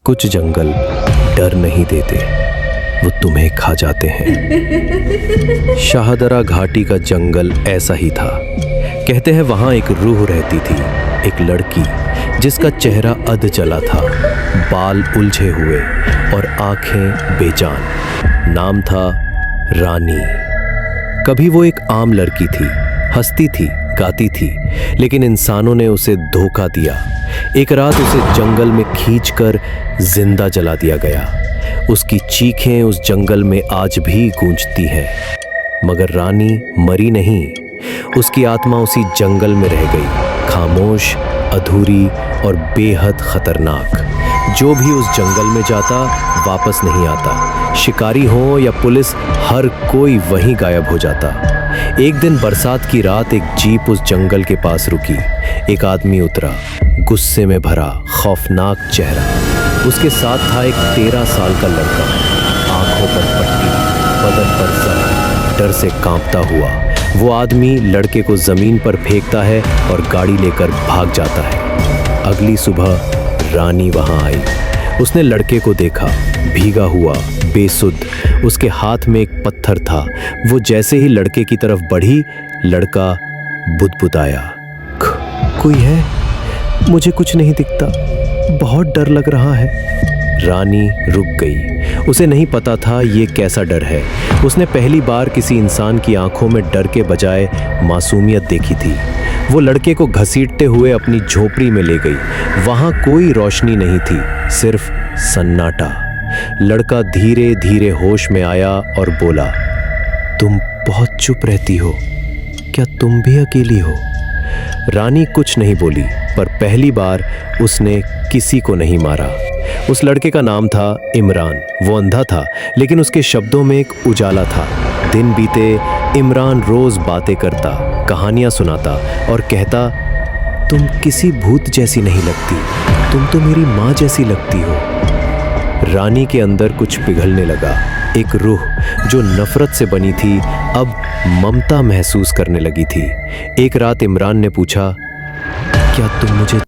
कुछ जंगल डर नहीं देते, वो तुम्हें खा जाते हैं। शाहदरा घाटी का जंगल ऐसा ही था। कहते हैं वहां एक रूह रहती थी, एक लड़की जिसका चेहरा अध जला था, बाल उलझे हुए और आंखें बेजान। नाम था रानी। कभी वो एक आम लड़की थी, हंसती थी, गाती थी, लेकिन इंसानों ने उसे धोखा दिया। एक रात उसे जंगल में खींचकर जिंदा जला दिया गया। उसकी चीखें उस जंगल में आज भी गूंजती हैं। मगर रानी मरी नहीं, उसकी आत्मा उसी जंगल में रह गई, खामोश, अधूरी और बेहद खतरनाक। जो भी उस जंगल में जाता वापस नहीं आता। शिकारी हो या पुलिस, हर कोई वहीं गायब हो जाता। एक दिन बरसात की रात एक जीप उस जंगल के पास रुकी। एक आदमी उतरा, गुस्से में भरा, खौफनाक चेहरा। उसके साथ था एक 13 साल का लड़का, आंखों पर पट्टी, बदन पर जख्म, डर से कांपता हुआ। वो आदमी लड़के को जमीन पर फेंकता है और गाड़ी लेकर भाग जाता है। अगली सुबह रानी वहां आई। उसने लड़के को देखा, भीगा हुआ, बेसुध। उसके हाथ में एक पत्थर था। वो जैसे ही लड़के की तरफ बढ़ी, लड़का बुदबुदाया, कोई है? मुझे कुछ नहीं दिखता, बहुत डर लग रहा है। रानी रुक गई। उसे नहीं पता था ये कैसा डर है। उसने पहली बार किसी इंसान की आंखों में डर के बजाय मासूमियत देखी थी। वो लड़के को घसीटते हुए अपनी झोपड़ी में ले गई। वहां कोई रोशनी नहीं थी, सिर्फ सन्नाटा। लड़का धीरे धीरे होश में आया और बोला, तुम बहुत चुप रहती हो, क्या तुम भी अकेली हो? रानी कुछ नहीं बोली, पर पहली बार उसने किसी को नहीं मारा। उस लड़के का नाम था इमरान। वो अंधा था, लेकिन उसके शब्दों में एक उजाला था। दिन बीते, इमरान रोज बातें करता, कहानियां सुनाता और कहता, तुम किसी भूत जैसी नहीं लगती, तुम तो मेरी माँ जैसी लगती हो। रानी के अंदर कुछ पिघलने लगा। एक रूह जो नफरत से बनी थी, अब ममता महसूस करने लगी थी। एक रात इमरान ने पूछा, क्या तुम मुझे